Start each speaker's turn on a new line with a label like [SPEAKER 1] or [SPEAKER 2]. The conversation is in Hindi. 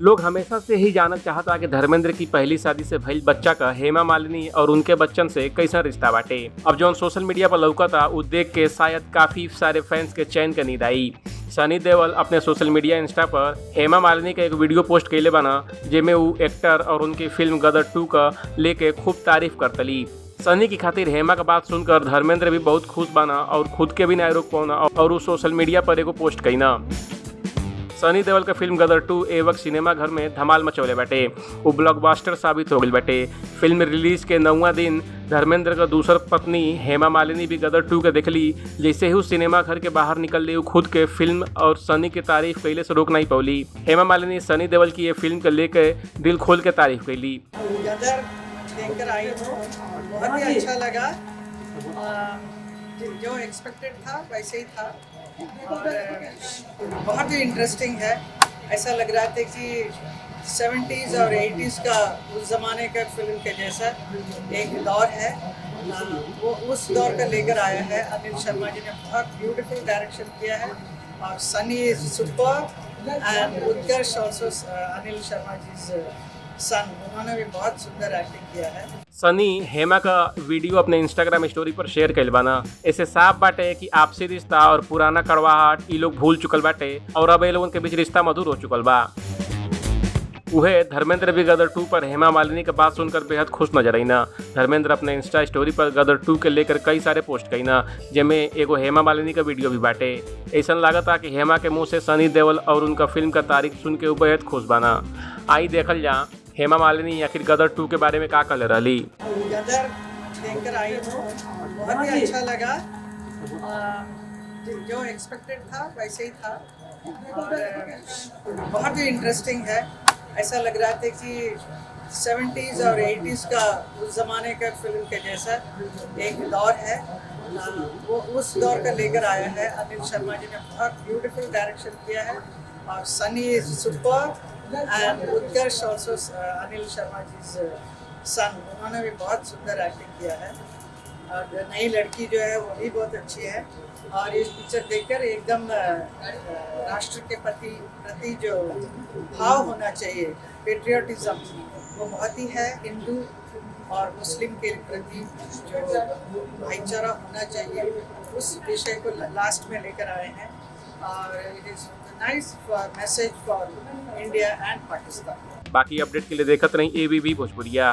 [SPEAKER 1] लोग हमेशा से ही जानना चाहता कि धर्मेंद्र की पहली शादी से भइल बच्चा का हेमा मालिनी और उनके बच्चन से कैसा रिश्ता बाटे। अब जौन सोशल मीडिया पर लौकता उ देख के शायद काफी सारे फैंस के चैन के नींद आई। सनी देओल अपने सोशल मीडिया इंस्टा पर हेमा मालिनी का एक वीडियो पोस्ट कैले बना, जेमे उ एक्टर और उनकी फिल्म गदर 2 का लेके खूब तारीफ करतली। सनी की खातिर हेमा का बात सुनकर धर्मेंद्र भी बहुत खुश बना और खुद के भी नहीं रोक पाना और वो सोशल मीडिया पर एगो पोस्ट कईना। सनी देओल का फिल्म गदर 2 ए वक्त सिनेमा घर में धमाल मचौले बाटे। वो ब्लॉकबस्टर साबित हो गई बाटे। फिल्म रिलीज के 9वां दिन धर्मेंद्र का दूसर पत्नी हेमा मालिनी भी गदर 2 के देखली। जैसे ही उस सिनेमा घर के बाहर निकल ली, खुद के फिल्म और सनी की तारीफ कैले से रोक नहीं पौली। हेमा मालिनी सनी देओल की ये फिल्म के लेके दिल खोल के तारीफ कैली।
[SPEAKER 2] गदर देखकर आई हूँ, बहुत ही अच्छा लगा। जो एक्सपेक्टेड था वैसे ही था और बहुत ही इंटरेस्टिंग है। ऐसा लग रहा था कि 70s और 80s का उस ज़माने का फिल्म के जैसा एक दौर है, वो उस दौर का लेकर आया है। अनिल शर्मा जी ने बहुत ब्यूटीफुल डायरेक्शन किया है और Sunny is super and Utkarsh also Anil Sharma ji son, उन्होंने भी बहुत सुंदर एक्टिंग किया है।
[SPEAKER 1] सनी हेमा का वीडियो अपने इंस्टाग्राम स्टोरी पर शेयर कैल बाना। ऐसे साफ बाटे कि आपसी रिश्ता और पुराना कड़वाहट ये लोग भूल चुकल बाटे और अब ये लोगों के बीच रिश्ता मधुर हो चुकल बा। उहे धर्मेंद्र भी गदर 2 पर हेमा मालिनी की बात सुनकर बेहद खुश नजर आईना। धर्मेंद्र अपने इंस्टा स्टोरी पर गदर 2 के लेकर कई सारे पोस्ट कईना, जिनमें एगो हेमा मालिनी का वीडियो भी बाटे। ऐसा लागता कि हेमा के मुंह से सनी देओल और उनका फिल्म का तारीफ सुन के वो बेहद खुश बना। आई देखल जा हेमा मालिनी आखिर गदर 2 के बारे में का कहले रहली।
[SPEAKER 2] गदर देखकर आई हूँ, बहुत ही अच्छा लगा। जो एक्सपेक्टेड था वैसे ही था और बहुत ही इंटरेस्टिंग है। ऐसा लग रहा था कि 70s और 80s का उस ज़माने का फिल्म के जैसा एक दौर है, वो उस दौर का लेकर आया है। अनिल शर्मा जी ने बहुत ब्यूटीफुल डायरेक्शन किया है और Sunny is super and Utkarsh also Anil Sharma ji son, उन्होंने भी बहुत सुंदर एक्टिंग किया है। और नई लड़की जो है वो भी बहुत अच्छी है और इस पिक्चर देखकर एकदम राष्ट्र के प्रति जो भाव होना चाहिए, पेट्रियोटिज्म, वो बहुत ही है। हिंदू और मुस्लिम के प्रति जो भाईचारा होना चाहिए, उस विषय को लास्ट में लेकर आए हैं और it is nice message for India and Pakistan.
[SPEAKER 1] बाकी अपडेट के लिए देखत रही ABP भोजपुरिया।